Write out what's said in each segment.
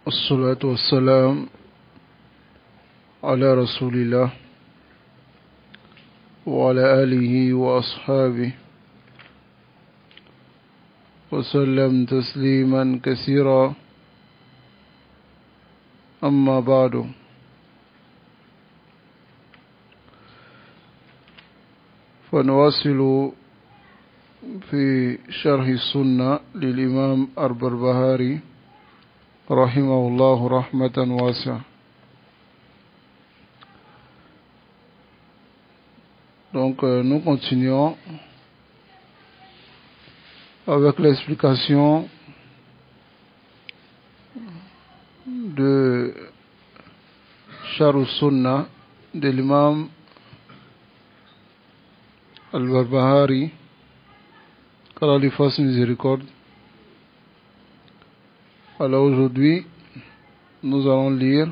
الصلاة والسلام على رسول الله وعلى آله وأصحابه وسلم تسليما كثيرا. أما بعد، فنواصل في شرح السنة للإمام البربهاري رحمه الله رحمة واسعة. Donc nous continuons avec l'explication de Sharh Sunnah de l'imam Al-Barbahari, qu'Allah lui fasse miséricorde. Alors aujourd'hui, nous allons lire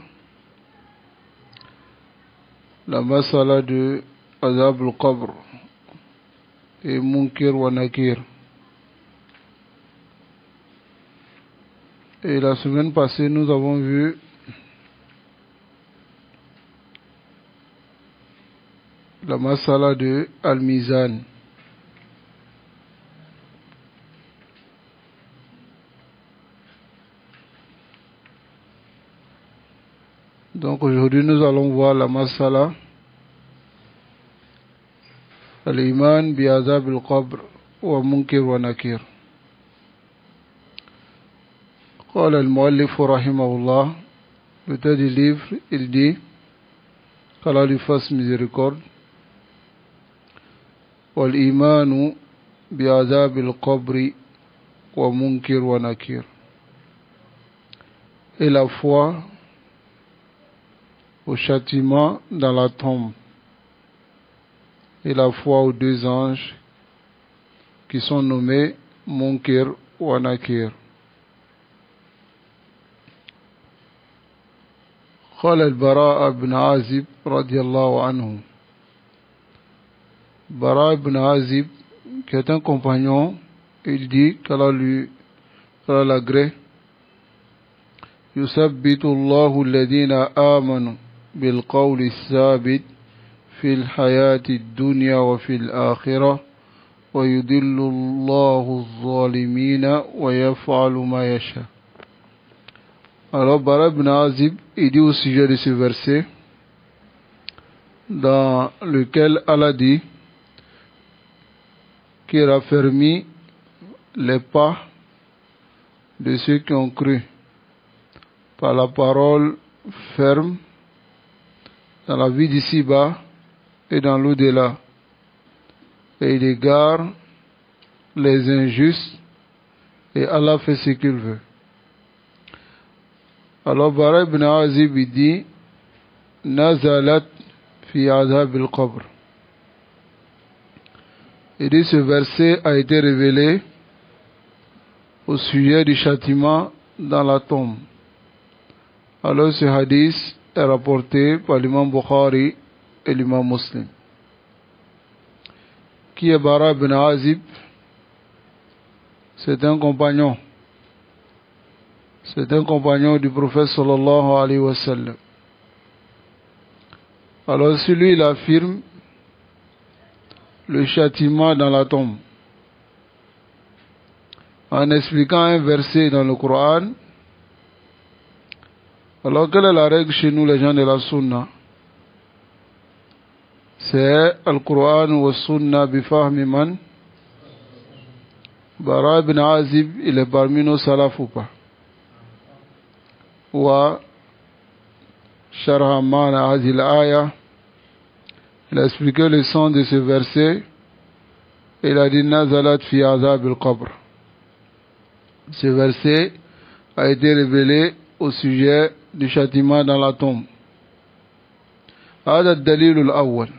la masala de Azab al-Qabr et Munkir wa Nakir. Et la semaine passée, nous avons vu la masala de Al-Mizan. Donc aujourd'hui, nous allons voir la masala Al-Iman bi Azab al-Qabr wa Munkir wa Nakir. قال المؤلف رحمه الله, l'auteur du livre, il dit qu'Allah lui fasse miséricorde: والإيمان بعذاب القبر ومنكر ونكير. Et la foi au châtiment dans la tombe, et la foi aux deux anges qui sont nommés Munkir ou Nakir. قال البراء بن عازب رضي الله عنه, Bara ibn Azib, qui est un compagnon, il dit qu'Allah l'agrée: يثبت الله الذين آمنوا بالقول الثابت في الحياة الدنيا وفي الآخرة ويضل الله الظالمين ويفعل ما يشاء. Alors Bara ibn Azib, il dit au sujet de ce verset dans lequel Allah dit qu'il raffermit les pas de ceux qui ont cru par la parole ferme dans la vie d'ici-bas et dans l'au-delà, et il égare les injustes, et Allah fait ce qu'il veut. Alors Bara ibn Azib dit: Nazalat fi azab al-qabr. Il dit ce verset a été révélé au sujet du châtiment dans la tombe. Alors ce hadith est rapporté par l'imam Bukhari et l'imam Muslim. Qui est Bara ibn Azib? C'est un compagnon. C'est un compagnon du prophète sallallahu alayhi wa sallam. Alors celui il affirme le châtiment dans la tombe en expliquant un verset dans le Coran. Alors quelle est la règle chez nous les gens de la Sunna? C'est Al-Quran wa Sunna bi fahmi man? Bara ibn Azib, il est parmi nos salaf ou pas? Wa sharha mana hadhihi al-aya, il a expliqué le sens de ce verset. Il a dit: Nazalat fi azab al-qabr. Ce verset a été révélé au sujet du châtiment dans la tombe. Hada ad-dalil al-awwal.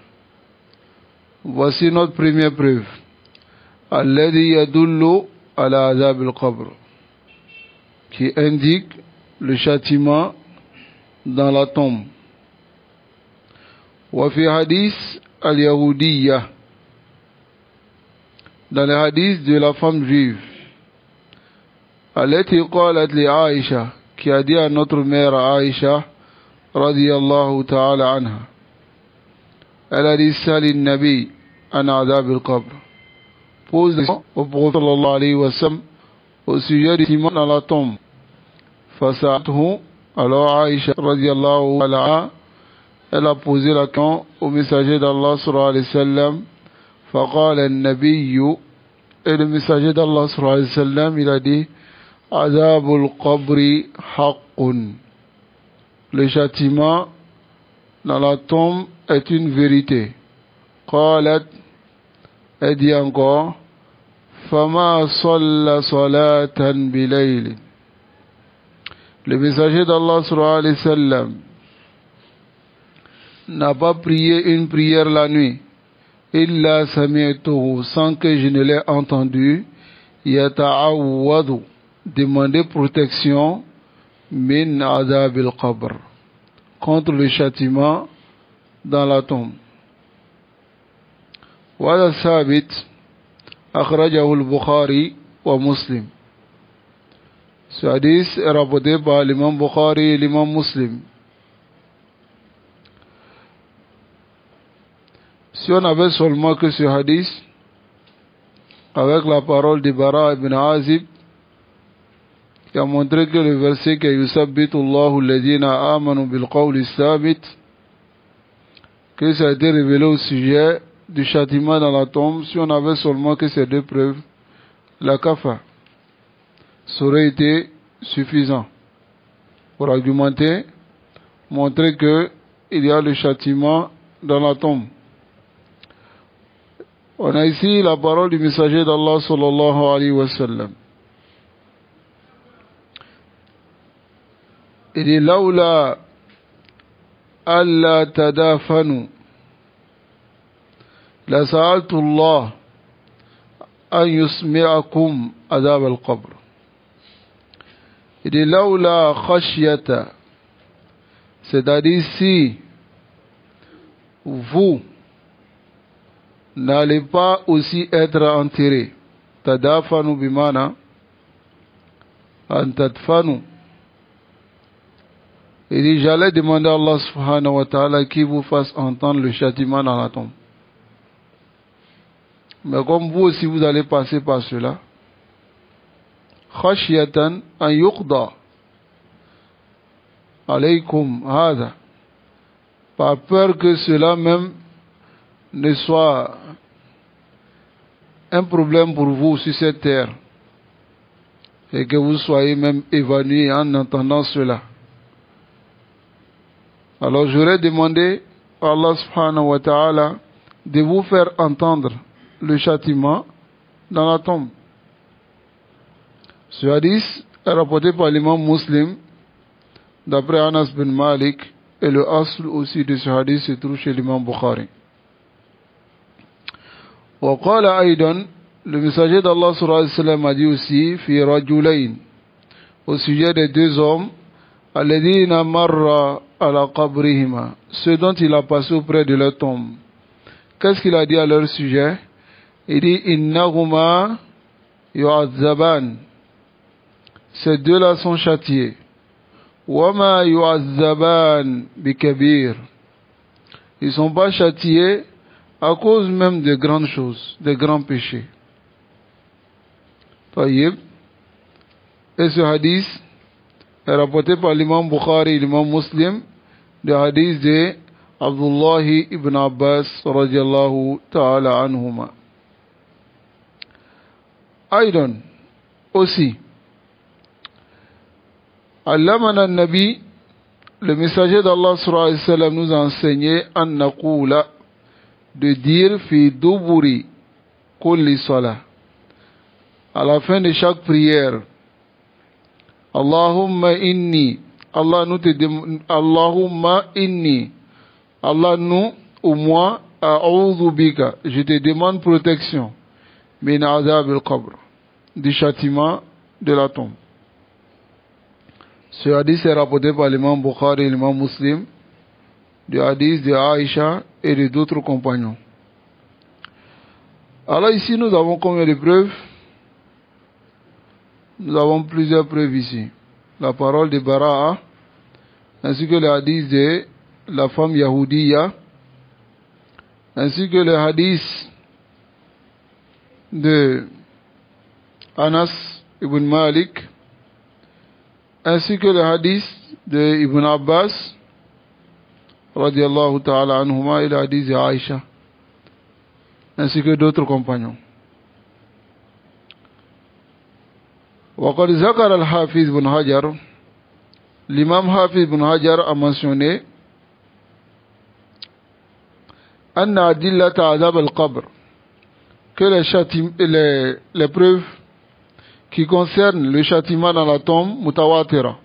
Voici notre première preuve. Alladhi yadullu ala azab al-qabr, qui indique le châtiment dans la tombe. Wa fi hadith al-Yahudiyya, dans le hadith de la femme juive, التي قالت لعائشة, qui a dit à notre mère Aïcha, radiyallahu ta'ala anha, elle a dit, Sali Nabi, an adab al-qabr. Pose des questions au prophète sallallahu alayhi wa sallam au sujet du châtiment dans la tombe. Fasa'atuhu, alors Aïcha, radiyallahu ta'ala anha, elle a posé la question au messager d'Allah sallallahu alayhi wa sallam. Faqala al-nabiyyu, et le messager d'Allah sallallahu alayhi wa sallam, il a dit, Adabul qabri haqqun. Le châtiment dans la tombe est une vérité. Qalat, elle dit encore, Fama salla salatan bilayl. Le messager d'Allah sallallahu alayhi wa sallam n'a pas prié une prière la nuit, illa sami'tuhu, sans que je ne l'ai entendu, yata'awwadu, demander protection, min adabil qabr, contre le châtiment dans la tombe. Wala sabit, akhrajahu al-Bukhari wa Muslim. Ce hadith est rapporté par l'imam Bukhari et l'imam Muslim. Si on avait seulement que ce hadith, avec la parole de Bara ibn Azib, qui a montré que le verset que Yusabbitu Allahu alladhina amanu bil qawli sabit, que ça a été révélé au sujet du châtiment dans la tombe, si on avait seulement que ces deux preuves, la kafa, ça aurait été suffisant pour argumenter, montrer que il y a le châtiment dans la tombe. On a ici la parole du messager d'Allah sallallahu alayhi wa sallam. Il dit laula alla tadafanu la sa'altu Allah an yusmi'akum adab al-qabr. Il dit laula khashyata, c'est-à-dire si vous n'allez pas aussi être enterré, tadafanu bimana an tadfanu. Il dit, j'allais demander à Allah subhanahu wa ta'ala qui vous fasse entendre le châtiment dans la tombe. Mais comme vous aussi vous allez passer par cela, khashyatan an yuqda alaykum hada, par peur que cela même ne soit un problème pour vous sur cette terre et que vous soyez même évanoui en entendant cela. Alors j'aurais demandé à Allah subhanahu wa ta'ala de vous faire entendre le châtiment dans la tombe. Ce hadith est rapporté par l'imam Muslim d'après Anas bin Malik, et le asl aussi de ce hadith se trouve chez l'imam Bukhari. وقال أيضا, le messager d'Allah sallallahu alayhi wa sallam a dit aussi, fi rajulayn, au sujet des deux hommes, alladhina marra ala qabrihima, ceux dont il a passé auprès de leur tombe. Qu'est-ce qu'il a dit à leur sujet? Il dit innahuma yu'azzaban, ces deux-là sont châtiés. Wama yu'azzaban bikabir, ils sont pas châtiés à cause même de grandes choses, de grands péchés. Taïb. Et ce hadith est rapporté par l'imam Bukhari et l'imam Muslim, le hadith de Abdullah ibn Abbas radiyallahu ta'ala anhuma. Aïdan, aussi, Allamana Nabi, le messager d'Allah sallallahu alayhi wa sallam nous a enseigné an naqula, de dire fi duburi kulli salah, à la fin de chaque prière, Allahumma inni, Allah nous te demande, Allahumma inni, Allah nous ou moi, a'udhu bika, je te demande protection, min adab al-qabr, du châtiment de la tombe. Ce hadith est rapporté par l'imam Bukhari et l'imam Muslim, du hadith de Aïcha et de d'autres compagnons. Alors ici nous avons combien de preuves? Nous avons plusieurs preuves ici. la parole de Bara'a, ainsi que le hadith de la femme Yahoudiya, ainsi que le hadith de Anas ibn Malik, ainsi que le hadith de Ibn Abbas, radiallahu ta'ala anhuma, et le hadith de Aïcha, ainsi que d'autres compagnons. وقد ذكر الحافظ بن حجر, l'imam Hafiz ibn Hajar a mentionné أن أدلة عذاب القبر, que les preuves qui concernent le châtiment dans la tombe mutawatira,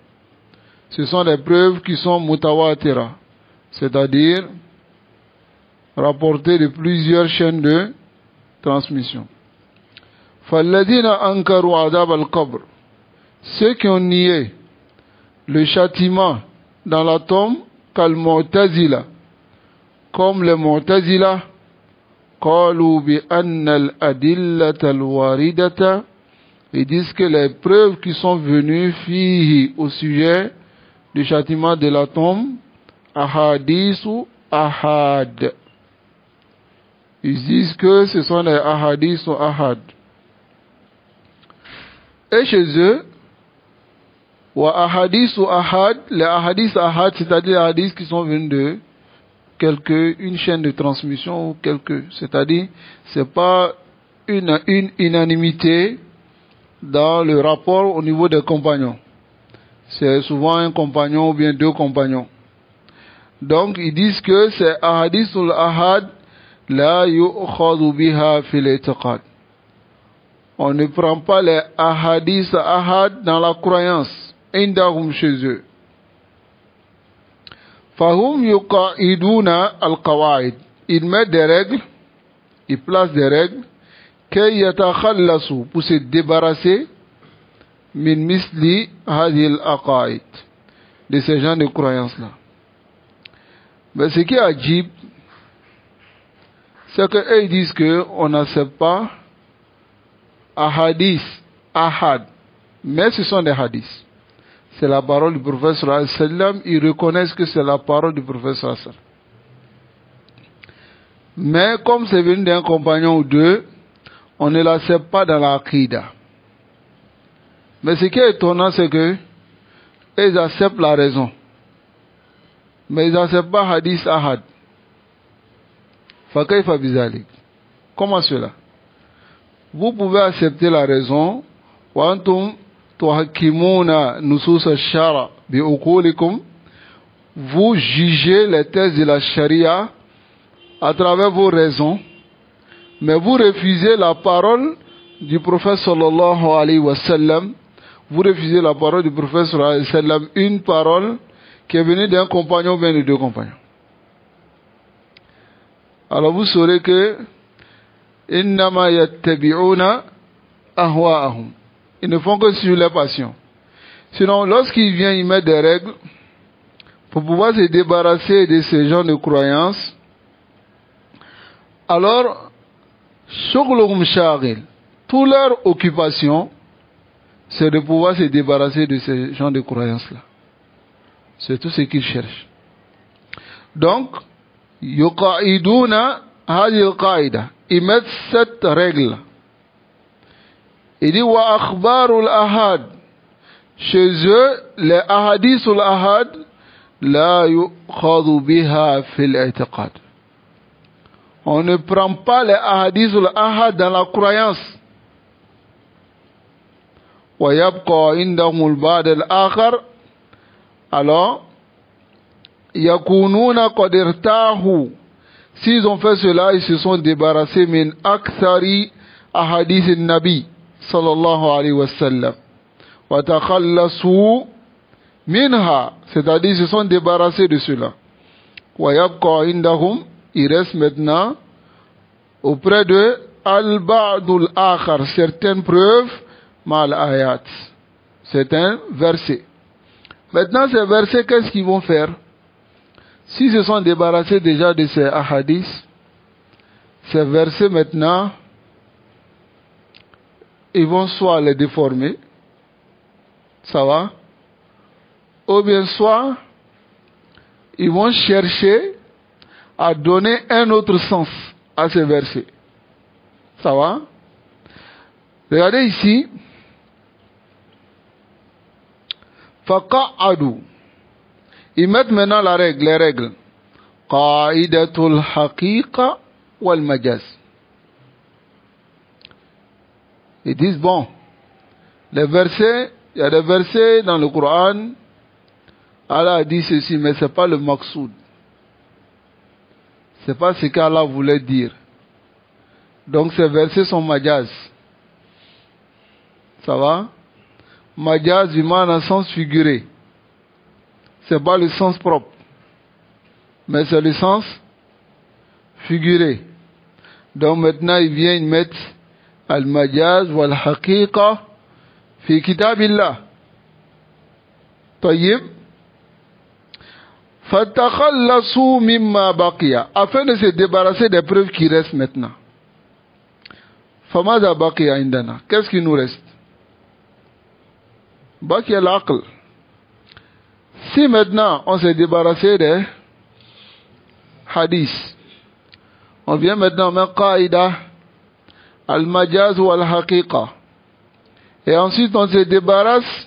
ce sont les preuves qui sont mutawatira, c'est-à-dire rapportées de plusieurs chaînes de transmission. فالذين أنكروا عذاب القبر, ceux qui ont nié le châtiment dans la tombe, كالمعتزلة, comme les Mu'tazila, قالوا بأن الأدلة الواردة, ils disent que les preuves qui sont venues fihi au sujet du châtiment de la tombe, ahadithu ahad, ils disent que ce sont les ahadithu ahad. Et chez eux, wa ahadithu ahad, les ahadith ahad, c'est-à-dire les ahadiths qui sont venus de une chaîne de transmission ou c'est-à-dire c'est pas une unanimité dans le rapport au niveau des compagnons. C'est souvent un compagnon ou bien deux compagnons. Donc ils disent que c'est ahadithul ahad la yu'khadhu biha fil i'tiqad. On ne prend pas les ahadith ahad dans la croyance, indahum chez eux. Fahum yuqa'iduna al-qawaid. Ils mettent des règles, ils placent des règles, kay yatakhallasu, pour se débarrasser, min misli hadhil aqaid, de ces gens de croyance-là. Mais ce qui est ajib, c'est qu'eux ils disent qu'on n'accepte pas ahadith, ahad, mais ce sont des hadiths. C'est la parole du prophète sallallahu alayhi wa sallam, ils reconnaissent que c'est la parole du prophète sallallahu alayhi wa sallam. Mais comme c'est venu d'un compagnon ou deux, on ne l'accepte pas dans l'aqida. Mais ce qui est étonnant, c'est que ils acceptent la raison. Mais ils n'acceptent pas hadith ahad. Fakayfa bizalik. Comment cela? Vous pouvez accepter la raison, wa antum tuhakimuna nusus ash-shara bi uqulikum, vous jugez les thèses de la charia à travers vos raisons, mais vous refusez la parole du prophète sallallahu alayhi wa sallam, vous refusez la parole du prophète sallallahu alayhi wa sallam, une parole qui est venue d'un compagnon ou bien de deux compagnons. Alors vous saurez que innama yattabi'una ahwa'ahum, ils ne font que suivre les passions. Sinon, lorsqu'il vient y mettre des règles pour pouvoir se débarrasser de ces gens de croyance, alors shughluhum shaghil, toute leur occupation, c'est de pouvoir se débarrasser de ces gens de croyance-là. C'est tout ce qu'ils cherchent. Donc, yuqa'iduna hadhihi al-qa'ida, ils mettent cette règle. Il dit wa akhbarul ahad, chez eux les ahadithul ahad la yukhadhu biha fil i'tiqad. On ne prend pas les ahadithul ahad dans la croyance. Wa yabqa indahum al-ba'd al-akhar, alors yakununa qad irtahu, s'ils ont fait cela, ils se sont débarrassés min akthari ahadith an-nabi sallallahu alayhi wa sallam wa takhallasu minha, c'est-à-dire ils se sont débarrassés de cela. Wa yabqa indahum, il reste maintenant auprès de al-ba'dul akhar, certaines preuves mal ayat, certains versets. Maintenant ces versets, qu'est-ce qu'ils vont faire? S'ils se sont débarrassés déjà de ces ahadiths, ces versets maintenant, ils vont soit les déformer, ça va, ou bien soit, ils vont chercher à donner un autre sens à ces versets. Ça va? Regardez ici. Faqa'adu. Ils mettent maintenant les règles. Qa'idatul haqiqa wal majaz. Ils disent, bon, les versets, il y a des versets dans le Coran, Allah a dit ceci, mais ce n'est pas le maqsoud. Ce n'est pas ce qu'Allah voulait dire. Donc ces versets sont majaz. Ça va? Majaz, du mal en sens figuré. Ce n'est pas le sens propre. Mais c'est le sens figuré. Donc maintenant, ils viennent mettre al-majaz wal-haqiqa fi kitabillah. Tayyib. Fatakhallasu mimma baqiya. Afin de se débarrasser des preuves qui restent maintenant. Famada baqiya indana. Qu'est-ce qui nous reste? Baqiya l'aql. Si maintenant on s'est débarrassé des hadiths, on vient maintenant mettre qaïda, al-majaz ou al-haqiqa. Et ensuite on se débarrasse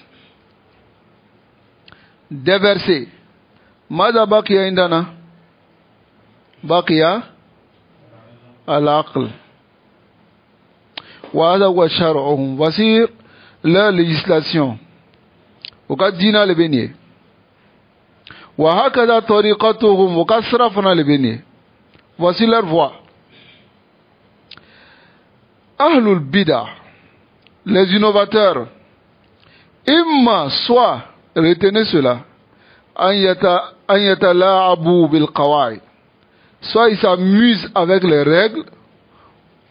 des versets. Mada baqiya indana? Baqiya al-aql. Wa hada wa shar'uhum. Voici leur législation. Au cas dina le bénier. Wa hakada tariqatuhum. Au cas srafna le bénier. Voici leur voie. Ahlul bid'ah, les innovateurs, imma, soit, retenez cela, an yatala'abu bil qawaid, soit ils s'amusent avec les règles,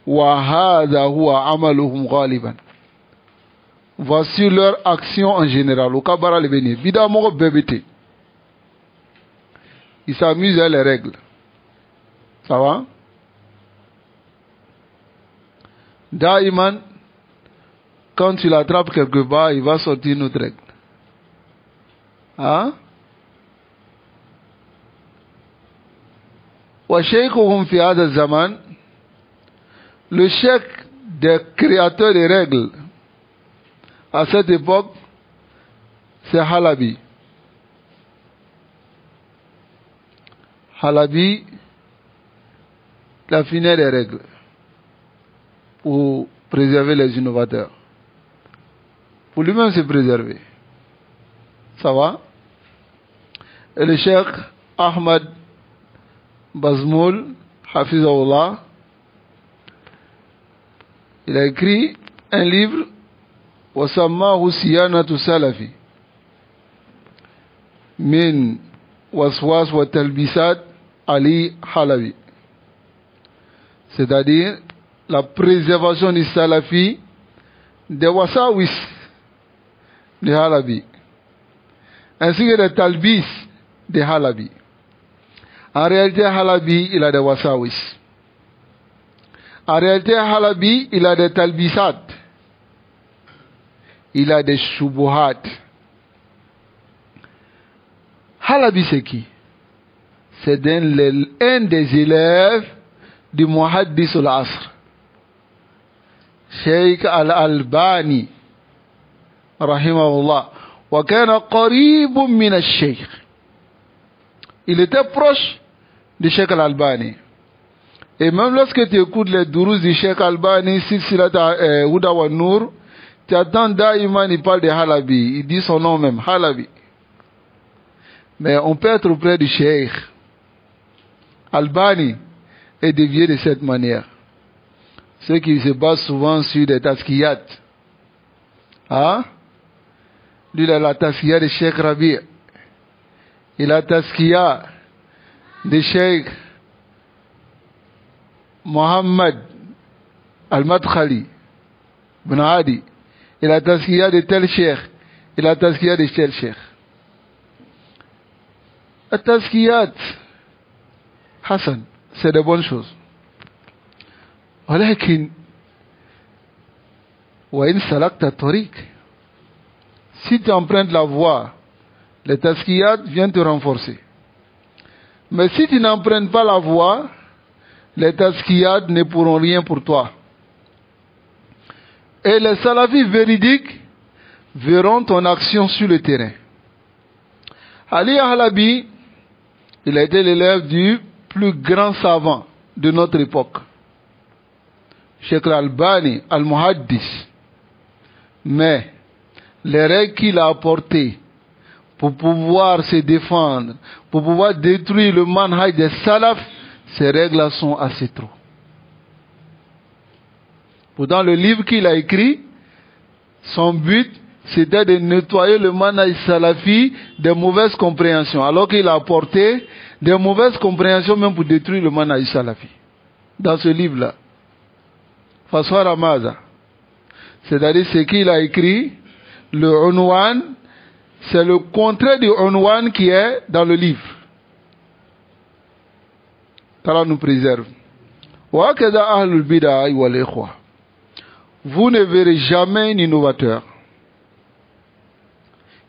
wa hadha huwa amaluhum ghaliban. Voici leur action en général. Au kabara le béni. Bida moko bébété. Ils s'amusent avec les règles. Ça va? Daïman, quand tu l'attrapes quelque part, il va sortir une autre règle. Hein? Wa shaykhuhum fi hadha zaman, le cheikh des créateurs des règles à cette époque, c'est Halabi. Halabi, la finale des règles pour préserver les innovateurs. Pour lui-même se préserver. Ça va? Et le cheikh Ahmad Bazmoul, Hafizahullah, il a écrit un livre, وَسَمَّاهُ سِيَانَةُ سَلَفِ مِنْ وَسْوَاسْ وَتَلْبِسَاتِ Ali Halabi. C'est-à-dire la préservation du Salafi des wasawis de Halabi, ainsi que des talbis de Halabi. En réalité, Halabi, il a des wasawis. En réalité, Halabi, il a des talbisat. Il a des shubuhat. Halabi, c'est qui? C'est un des élèves du Muhaddis al-Asr, Sheikh al-Albani, rahimahullah. Wa kana qaribun min al-Sheikh. Il était proche du Sheikh al-Albani. Et même lorsque tu écoutes les durus du Sheikh al-Albani, Silsilat Huda wa Nour, tu attends Daïman, il parle de Halabi. Il dit son nom même, Halabi. Mais on peut être auprès du Sheikh Albani et dévier de cette manière. Ceux qui se basent souvent sur des taskiyat. Hein? Lui, il a la taskiya de Sheikh Rabi. Il a la taskiya de Sheikh Mohammed Al-Madkhali Ibn Hadi. Il a la taskiya de tel Sheikh. Il a la taskiya de tel Sheikh. La taskiyat, Hassan, c'est de bonnes choses. ولكن وإن سلكت الطريق, si tu empruntes la voie Les tazkiyat viennent te renforcer. Mais si tu n'empruntes pas la voie, les tazkiyat ne pourront rien pour toi. Et les salafis véridiques verront ton action sur le terrain. Ali Halabi, il a été l'élève du plus grand savant de notre époque, Cheikh Al-Albani, Al-Muhaddis. Mais les règles qu'il a apportées pour pouvoir se défendre, pour pouvoir détruire le manhaj des salafs, ces règles-là sont assez trop. Pourtant, le livre qu'il a écrit, son but, c'était de nettoyer le manhaj salafi des mauvaises compréhensions, alors qu'il a apporté des mauvaises compréhensions même pour détruire le manhaj salafi. Dans ce livre-là, Faswa Ramaza, c'est-à-dire ce qu'il a écrit, le unwan, c'est le contraire du unwan qui est dans le livre. qu'Allah nous préserve. Vous ne verrez jamais un innovateur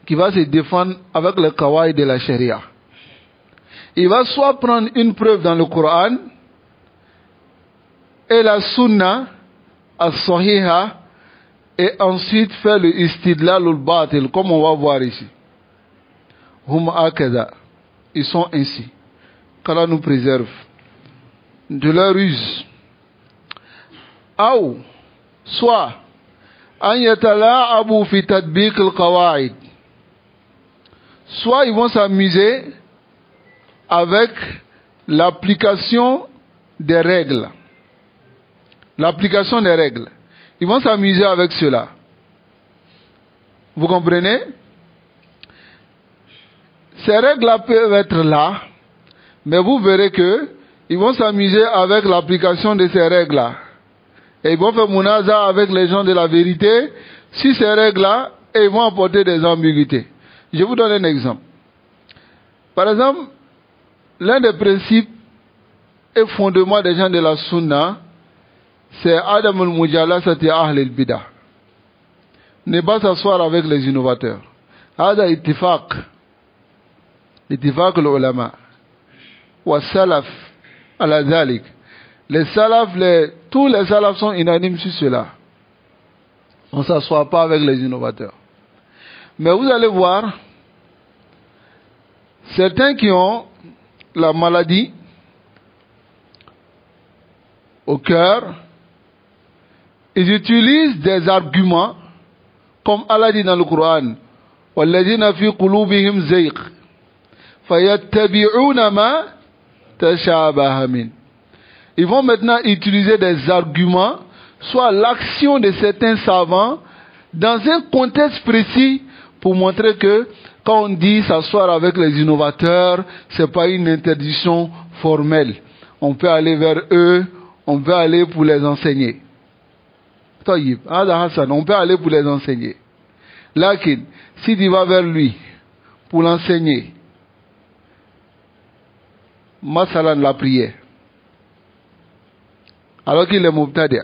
qui va se défendre avec le kawaï de la charia. Il va soit prendre une preuve dans le Coran et la sunna as-sahiha et ensuite faire le istidlal al-batil comme on va voir ici. Hum akada, ils sont ainsi. Qu'Allah nous préserve de leur ruse. Ou soit an yatala'abu fi tadbiq al-qawaid, soit ils vont s'amuser avec l'application des règles. L'application des règles. Ils vont s'amuser avec cela. Vous comprenez? Ces règles-là peuvent être là, mais vous verrez que ils vont s'amuser avec l'application de ces règles-là. Et ils vont faire munaza avec les gens de la vérité sur ces règles-là et ils vont apporter des ambiguïtés. Je vous donne un exemple. Par exemple, l'un des principes et fondements des gens de la sunna, c'est Adam al-Mujalasati Ahl al-Bidah. Ne pas s'asseoir avec les innovateurs. Hada ittifaq. Ittifaq al-ulama. Wa salaf ala dhalik. Les salafs, tous les salafs sont unanimes sur cela. On ne s'assoit pas avec les innovateurs. Mais vous allez voir, certains qui ont la maladie au cœur, ils utilisent des arguments, comme Allah dit dans le Coran, وَالَّذِينَ فِي قُلُوبِهِمْ زَيْغٌ فَيَتَّبِعُونَ مَا تَشَابَهَ مِنْهُ. Ils vont maintenant utiliser des arguments, soit l'action de certains savants, dans un contexte précis, pour montrer que quand on dit s'asseoir avec les innovateurs, ce n'est pas une interdiction formelle. On peut aller vers eux, on peut aller pour les enseigner. On peut aller pour les enseigner. Lakin, si tu vas vers lui pour l'enseigner, masalan la prière, alors qu'il est mubtadi',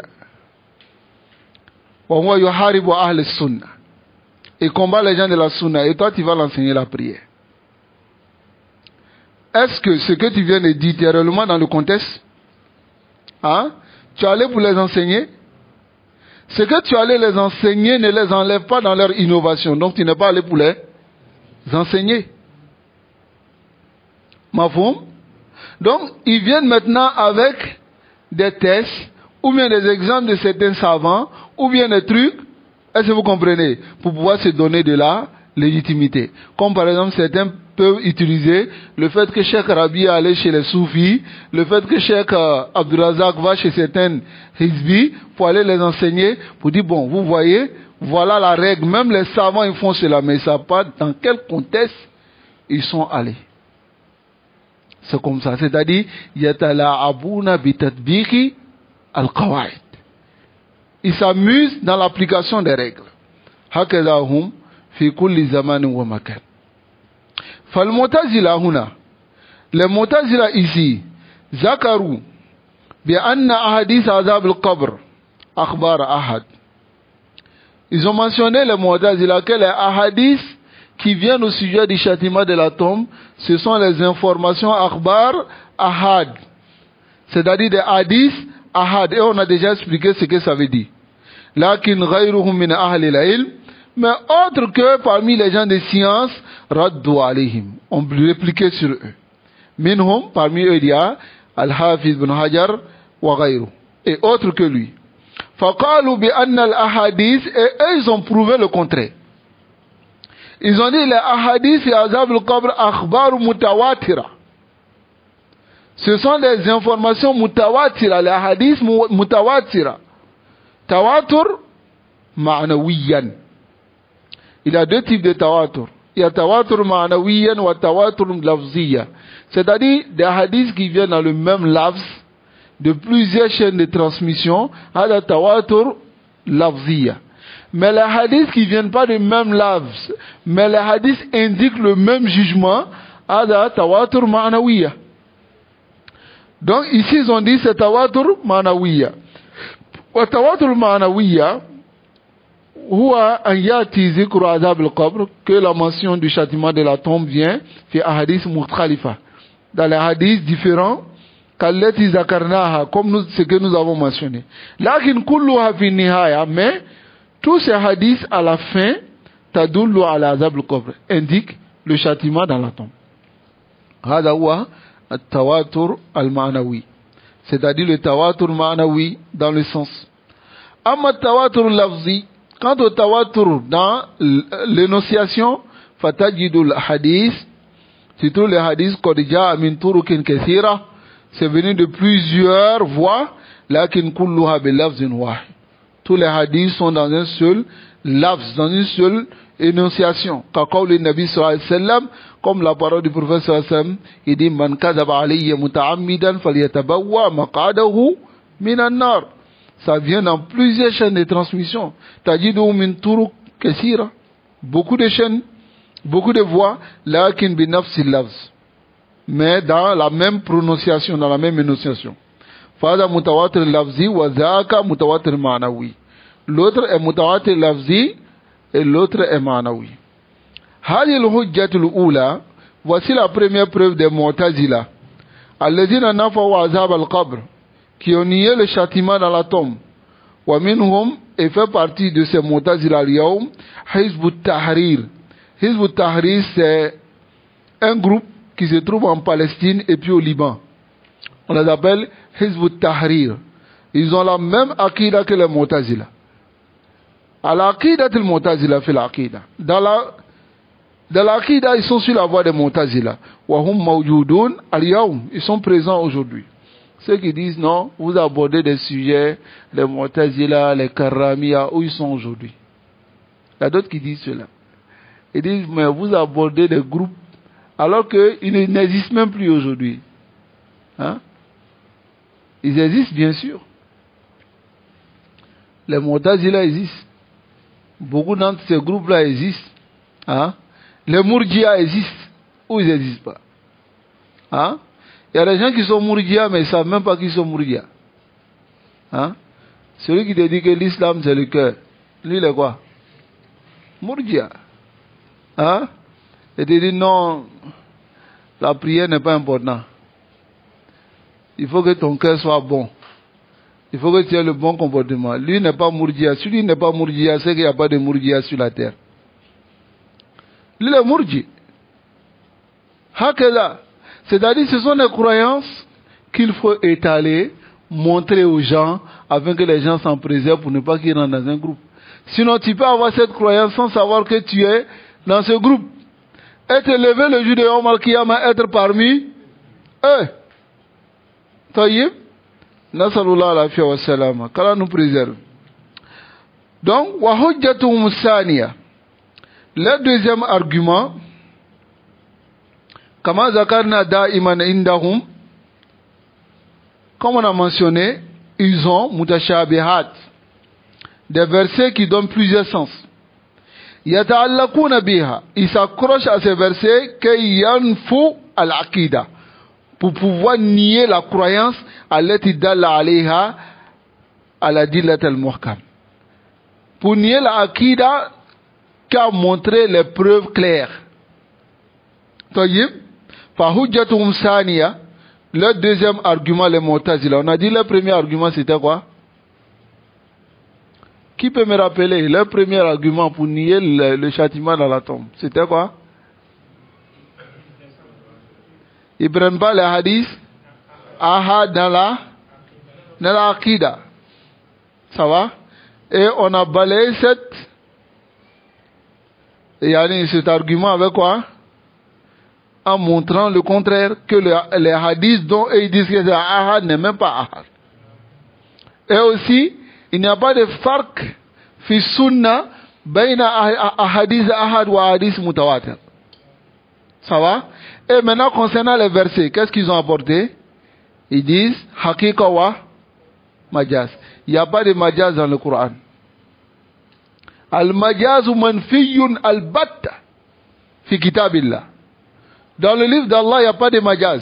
il combat les gens de la sunna, et toi tu vas l'enseigner la prière. Est-ce que ce que tu viens de dire est réellement dans le contexte? Hein? Tu es allé pour les enseigner? Ce que tu allais les enseigner ne les enlève pas dans leur innovation. Donc tu n'es pas allé pour les enseigner. Mafhoum? Donc ils viennent maintenant avec des tests, ou bien des exemples de certains savants, ou bien des trucs, est-ce que vous comprenez, pour pouvoir se donner de la légitimité. Comme par exemple certains peuvent utiliser le fait que Cheikh Rabi allait chez les soufis, le fait que Cheikh Abdurazak va chez certains hizbis pour aller les enseigner, pour dire bon, vous voyez, voilà la règle, même les savants ils font cela, mais ils ne savent pas dans quel contexte ils sont allés. C'est comme ça, c'est-à-dire yatala'abuna bitatbiqi al-qawaid. Ils s'amusent dans l'application des règles. Hakadha hum fi kulli zamanin wa makan. فالمعتزلة هنا المعتزلة ici ذكروا بأن أحاديث عذاب القبر أخبار أحد. Ils ont mentionné les Mu'tazila que les hadiths qui viennent au sujet du châtiment de la tombe, ce sont les informations akhbar ahad. C'est-à-dire des hadiths ahad. Et on a déjà expliqué ce que ça veut dire. Lakin ghayruhum min ahli al-ilm, mais autres que parmi les gens de science, raddu alayhim. On répliquait sur eux. Minhum, parmi eux, il y a Al-Hafiz ibn Hajar wa ghayru. Et autres que lui. Faqalu bi anna al-ahadith, et eux, ils ont prouvé le contraire. Ils ont dit les ahadith et azab al-qabr akhbar mutawatira. Ce sont des informations mutawatira, les hadiths mutawatira. Tawatur ma'nawiyan. Il y a deux types de tawatur. Il y a tawatur ma'nawiyan wa tawatur lafziya. C'est-à-dire des hadiths qui viennent dans le même lafz de plusieurs chaînes de transmission à la tawatur lafziya. Mais les hadiths qui ne viennent pas du même lafz, mais les hadiths indiquent le même jugement à la tawatur ma'nawiya. Donc ici ils ont dit c'est tawatur ma'nawiya. Wa tawatur ma'nawiya huwa an yati zikru azab al-qabr, que la mention du châtiment de la tombe vient fi ahadith mukhtalifa, dans les hadiths différents kallati zakarnaha, comme ce que nous avons mentionné. Lakin kulluha fi nihaya, mais tous ces hadiths à la fin tadullu ala azab al-qabr, indiquent le châtiment dans la tombe. Hada huwa at-tawatur al-ma'nawi, c'est-à-dire le tawatur ma'nawi dans le sens. Amma tawatur lafzi, quant au tawatur dans l'énonciation, fatajidul hadith, c'est tous les hadiths qadija min turukin kathira, c'est venu de plusieurs voies, lakin kulluha bi lafzin wahid. Tous les hadiths sont dans un seul lafz, dans une seule énonciation. Kaqawli Nabi sallallahu alayhi wa sallam, comme la parole du prophète sallallahu alayhi wa sallam, il dit man kadhaba alayya muta'ammidan falyatabawwa maq'adahu minan nar. Ça vient dans plusieurs chaînes de transmission. Tajidu min turuq kathira, beaucoup de chaînes, beaucoup de voix, lakin bi nafsi lafz, mais dans la même prononciation, dans la même énonciation. Fada mutawatir lafzi wa zaka mutawatir ma'nawi. L'autre est mutawatir lafzi et l'autre est ma'nawi. Hadil hujjatul ula, voici la première preuve des Mu'tazila. Alladhina nafaw azab al-qabr, qui ont nié le châtiment dans la tombe. Wa minhum, et fait partie de ces Mu'tazila al-yawm, Hizb Tahrir. Hizb Tahrir, c'est un groupe qui se trouve en Palestine et puis au Liban. On les appelle Hizb Tahrir. Ils ont la même akida que les Mu'tazila. Al-Aqida al-Mu'tazila fait l'Aqida. Dans l'Aqida, ils sont sur la voie des Mu'tazila. Wa hum mawjudun al-yawm. Ils sont présents aujourd'hui. Ceux qui disent non, vous abordez des sujets, les Mu'tazila, les Karamiya, où ils sont aujourd'hui. Il y a d'autres qui disent cela. Ils disent, mais vous abordez des groupes, alors qu'ils n'existent même plus aujourd'hui. Hein? Ils existent, bien sûr. Les Mu'tazila existent. Beaucoup d'entre ces groupes-là existent. Hein? Les Murji'a existent. Ou ils n'existent pas. Hein? Il y a des gens qui sont Murji'a, mais ils ne savent même pas qu'ils sont Murji'a. Hein? Celui qui te dit que l'islam c'est le cœur, lui il est quoi? Murji'a. Hein? Et te dit non, la prière n'est pas importante. Il faut que ton cœur soit bon. Il faut que tu aies le bon comportement. Lui n'est pas Murji'a. Celui qui n'est pas Murji'a, c'est qu'il n'y a pas de Murji'a sur la terre. Lui est Murji. Hakela. C'est-à-dire ce sont des croyances qu'il faut étaler, montrer aux gens, afin que les gens s'en préservent pour ne pas qu'ils rentrent dans un groupe. Sinon tu peux avoir cette croyance sans savoir que tu es dans ce groupe. Et te lever le jour de Yawm al-Qiyamah, être parmi eux. Taïb. Nasalullah al-afiyya wa salama. Qu'Allah nous préserve. Donc, wa hujjatuhum thaniya. Le deuxième argument, kama zakarna da'iman indahum, comme on a mentionné, ils ont mutashabihat, des versets qui donnent plusieurs sens. Yata'allaquna biha, ils s'accrochent à ces versets kay yanfu al-aqida, pour pouvoir nier la croyance allati dalla alayha ala dillat al-muhkam. Pour nier la aqida qui a montré les preuves claires. Tayyib, fahujjatuhum saniya, le deuxième argument, les Mu'tazila. On a dit le premier argument, c'était quoi? Qui peut me rappeler le premier argument pour nier le châtiment dans la tombe? C'était quoi? Ils ne prennent pas les hadiths ahad dans la Aqida. Ça va? Et on a balayé cet argument avec quoi? En montrant le contraire, que les hadiths dont ils disent que c'est ahad n'est même pas ahad. Et aussi, il n'y a pas de farq fi sunna bayna ahadith ahad wa hadith mutawatir. Ça va? Et maintenant, concernant les versets, qu'est-ce qu'ils ont apporté? Ils disent haqiqa wa majaz. Il n'y a pas de majaz dans le Coran. Al-majazu manfiyun al-batta fi kitabillah. Dans le livre d'Allah, il n'y a pas de majaz.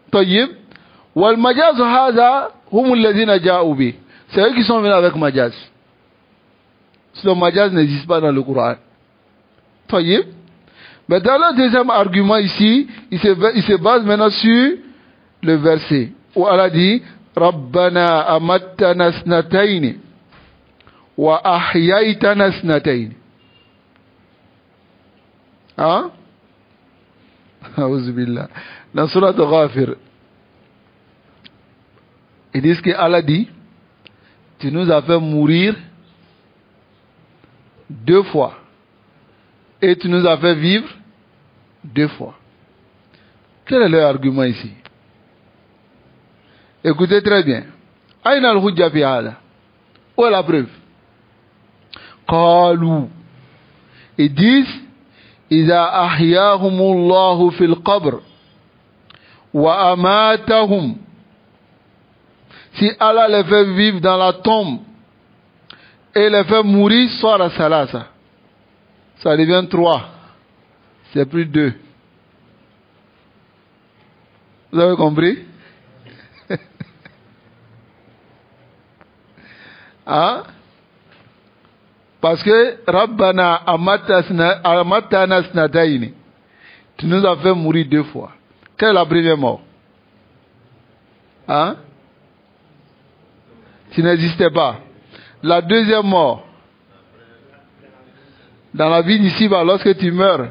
Tayyib. Wal majaz hadha hum alladhina ja'u bi. C'est eux qui sont venus avec majaz. Le majaz n'existe pas dans le Coran. Tayyib. Mais dans le deuxième argument ici, il se base maintenant sur le verset où Allah dit Rabbana amattana snatayni wa ahyaytana snatayni. Hein? Auzubillah. Dans Surat Ghafir, ils disent que Allah dit tu nous as fait mourir 2 fois et tu nous as fait vivre 2 fois. Quel est leur argument ici? Écoutez très bien. Aïna al-hujja fi hada. Où est la preuve? Qalu. Ils disent Iza ahyahumullahu fil qabr wa amatahum. Si Allah les fait vivre dans la tombe et les fait mourir, soit la salasa. Ça devient 3. C'est plus 2. Vous avez compris? Hein? Parce que Rabbana amatana snatayni. Tu nous as fait mourir 2 fois. Quelle est la première mort? Hein? Tu n'existais pas. La deuxième mort, dans la vie d'ici-bas, lorsque tu meurs.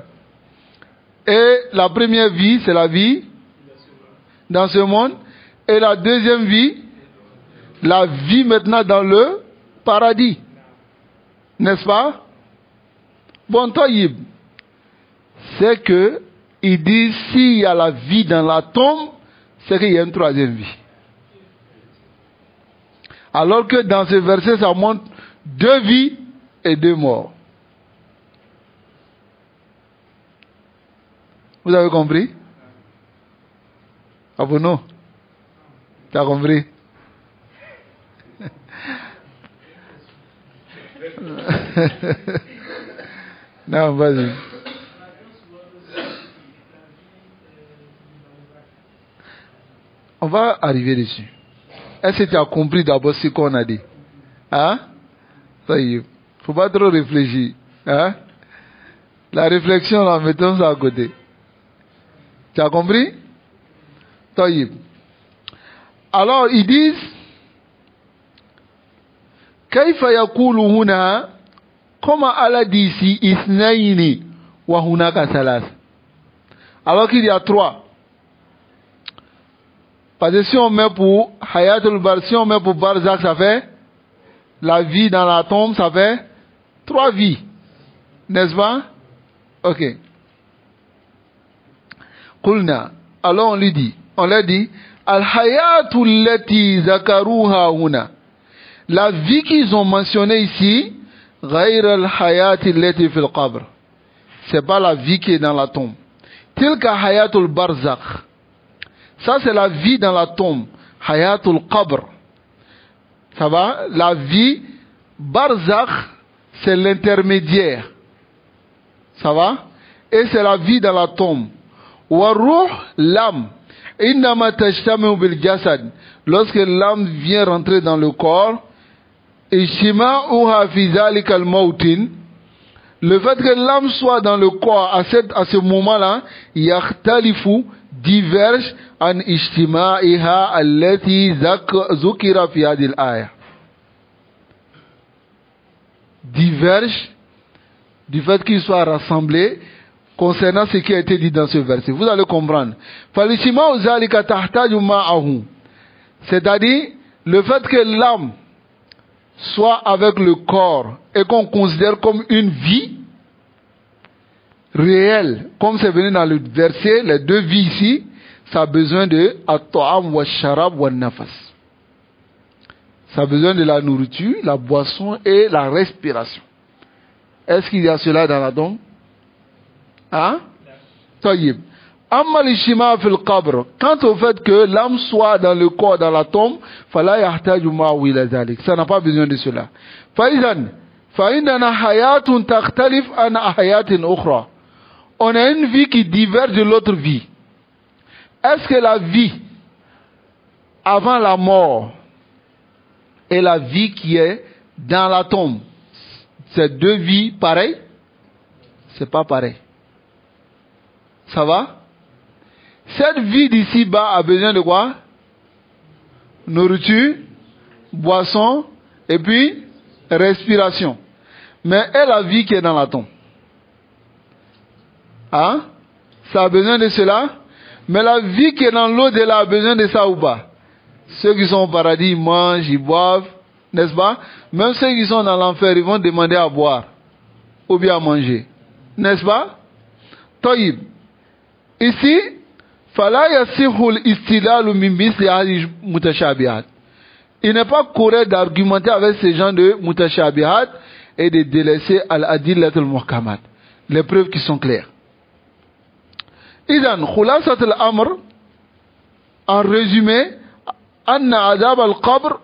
Et la première vie, c'est la vie dans ce monde. Et la deuxième vie, la vie maintenant dans le paradis. N'est-ce pas? Bon, Taïb, c'est que il dit s'il y a la vie dans la tombe, c'est qu'il y a une 3e vie. Alors que dans ce verset, ça montre 2 vies et 2 morts. Vous avez compris? Ah bon, non? Tu as compris? Non, vas-y. On va arriver dessus. Est-ce que tu as compris d'abord ce qu'on a dit? Hein? Ça y est. Faut pas trop réfléchir. Hein? La réflexion, là, mettons ça à côté. Tu as compris? Ça y est. Alors, ils disent Kaifa yakulu huna, comment Allah dit ici isnaini wa hunaka salas. Alors qu'il y a 3. Parce que si on met pour Hayatul Bar, si on met pour Barzakh, ça fait la vie dans la tombe, ça fait 3 vies. N'est-ce pas? Ok. Qulna. Alors on lui dit, on leur dit, Al-Hayatul Lati Zakaruha huna. La vie qu'ils ont mentionnée ici, Ghayr al-Hayati Lati fil Qabr. C'est pas la vie qui est dans la tombe. Tilka Hayatul Barzakh. Ça, c'est la vie dans la tombe. Hayatul Qabr. Ça va? La vie Barzakh, c'est l'intermédiaire. Ça va? Et c'est la vie dans la tombe. Wa ruh, l'âme. Innama tajtami'u bil jasad. Lorsque l'âme vient rentrer dans le corps, Ishtima'uha fi zalika al-mawtin. Le fait que l'âme soit dans le corps à ce moment-là, yahtalifu, diverge an ijtima'iha allati zukira fi hadhihi al-aya. Diverge du fait qu'il soit rassemblé concernant ce qui a été dit dans ce verset. Vous allez comprendre. Fal-ijtima'u zalika tahtaju ma'ahu. C'est-à-dire, le fait que l'âme soit avec le corps et qu'on considère comme une vie réelle, comme c'est venu dans le verset, les deux vies ici, ça a besoin de at-ta'am wa sharab wa nafas. Ça a besoin de la nourriture, la boisson et la respiration. Est-ce qu'il y a cela dans la tombe? Hein? Taïb. Amma l'ishtima fil qabr. Quant au fait que l'âme soit dans le corps, dans la tombe, fala yahtaju ma'ahu ila zalik. Ça n'a pas besoin de cela. Faïdan, fa'indana hayatun takhtalif an hayatin ukhra. On a une vie qui diverge de l'autre vie. Est-ce que la vie avant la mort et la vie qui est dans la tombe, c'est deux vies pareilles? C'est pas pareil. Ça va? Cette vie d'ici-bas a besoin de quoi? Nourriture, boisson, et puis respiration. Mais et la vie qui est dans la tombe? Hein? Ça a besoin de cela? Mais la vie qui est dans l'au-delà a besoin de ça ou pas? Ceux qui sont au paradis, ils mangent, ils boivent, n'est-ce pas? Même ceux qui sont dans l'enfer, ils vont demander à boire ou bien à manger. N'est-ce pas? Taïb. Ici, fala yasihul istilalu min misli hadhihi mutashabihat. Il n'est pas correct d'argumenter avec ces gens de mutashabihat et de délaisser al-adillat al-muhkamat, les preuves qui sont claires. Idan khulasat al-amr, en résumé, anna adab al-qabr,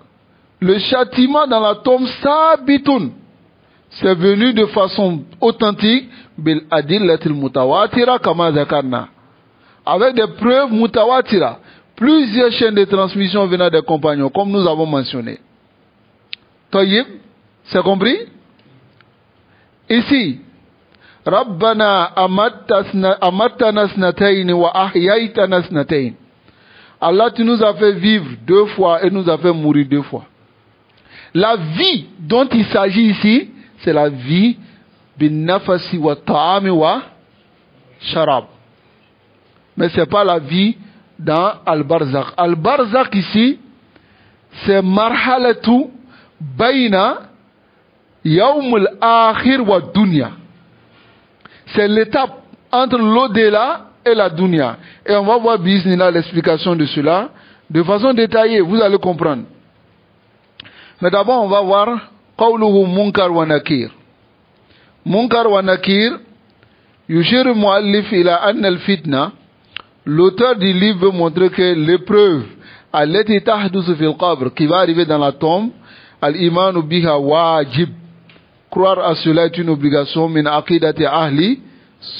le châtiment dans la tombe sabitun, c'est venu de façon authentique bil adillat al-mutawatira kama zakarna, avec des preuves mutawatira, plusieurs chaînes de transmission venant des compagnons, comme nous avons mentionné. Tayyib, c'est compris? Ici, Rabbana amattana snatayn wa ahyaytana snatayn. Allah, tu nous as fait vivre deux fois et nous as fait mourir deux fois. La vie dont il s'agit ici, c'est la vie bin nafasi wa ta'ami wa sharab. Mais ce n'est pas la vie dans Al-Barzakh. Al-Barzakh ici, c'est marhalatu bayna yawm al-akhir wa dunya. C'est l'étape entre l'au-delà et la dunya. Et on va voir bismillah l'explication de cela de façon détaillée, vous allez comprendre. Mais d'abord on va voir qawluhu munkar wa nakir. Munkar wa nakir, yushir al-muallif ila anna al-fitna. L'auteur du livre veut montrer que l'épreuve allati tahdusu fil qabr, qui va arriver dans la tombe, al-imanu biha wajib. Croire à cela est une obligation min aqidati ahli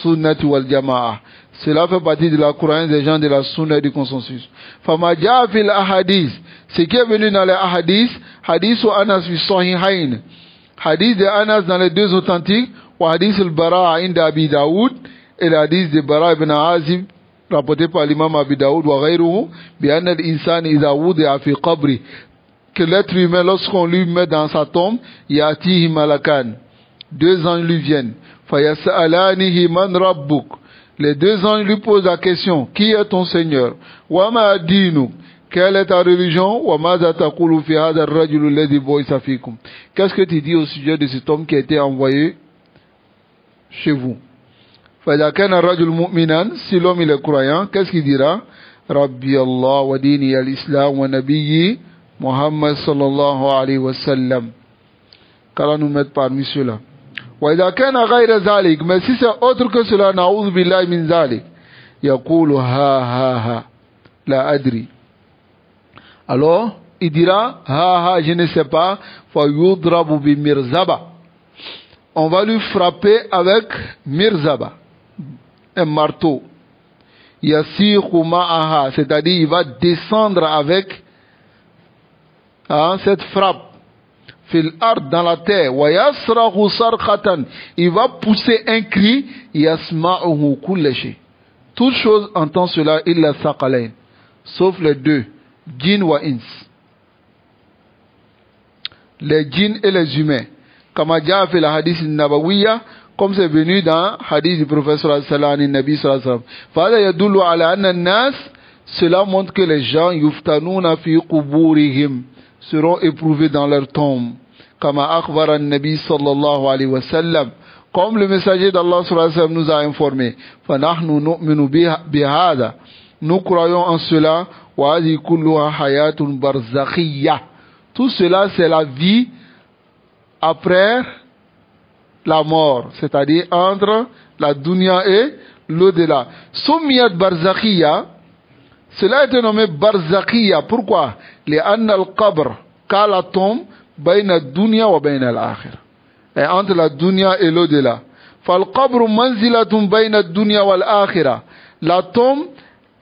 sunnati wal jama'a. Cela fait partie de la croyance des gens de la sunna et du consensus. Fama jaa fil ahadith, ce qui est venu dans les ahadith, hadith wa Anas fi sahihayn, hadith de Anas dans les deux authentiques, wa hadith al-Bara inda Abi Daoud, et le hadith de Bara ibn Azib rapporté par l'imam Abi Daoud wa ghayruhu, bi anna al-insan idha wudi'a fi qabri, que l'être humain, lorsqu'on lui met dans sa tombe, yatihi malakan, deux anges lui viennent, fayas'alanihi man rabbuk, les deux anges lui posent la question, qui est ton Seigneur? Wa ma dinuk, quelle est ta religion? Wa maza taqulu fi hadha ar-rajul alladhi bu'itha fikum, qu'est-ce que tu dis au sujet de cet homme qui a été envoyé chez vous? Fa'idha kana ar-rajul mu'minan, si l'homme il est croyant, qu'est-ce qu'il dira? Rabbi Allah wa dini al-islam wa nabiyyi Muhammad sallallahu alayhi wa sallam. Qu'Allah nous mette parmi ceux-là. Wa idha kana ghayra zalik, mais si c'est autre que cela, na'udhu billahi min zalik, yaqulu ha la adri. Alors il dira ha je ne sais pas, fa yudrabu bi mirzaba, on va lui frapper avec mirzaba, un marteau. Yasiqu ma'aha, c'est-à-dire il va descendre avec cette frappe. fil ard, dans la terre, wa yasrahu sarkhatan, il va pousser un cri, yasma'uhu kulli shay. Toute chose entend cela illa thaqalain, sauf les deux, djinn wa ins. Les djinns et les humains. Kama jaa fi la hadith nabawiyya, comme c'est venu dans hadith du prophète sallallahu alayhi wa sallam. Fala yadullu ala anna an-nas, cela montre que les gens yuftanuna fi quburihim, seront éprouvés dans leur tombe. Kama akhbara an-nabi sallallahu alayhi wa sallam, comme le messager d'Allah sallallahu alayhi wa sallam nous a informé. Fa nahnu nu'minu bihada, nous croyons en cela. Wa hadhihi kulluha hayatun barzakhiyya, tout cela c'est la vie après la mort, c'est-à-dire entre la dunya et l'au-delà. Soumiyat barzakhiya, cela a été nommé barzakhiya. Pourquoi? Li'anna al-qabr, car la tombe, bayna dunya wa bayna al-akhir, et entre la dunya et l'au-delà. Fal-qabru manzilatun bayna dunya wal-akhira, la tombe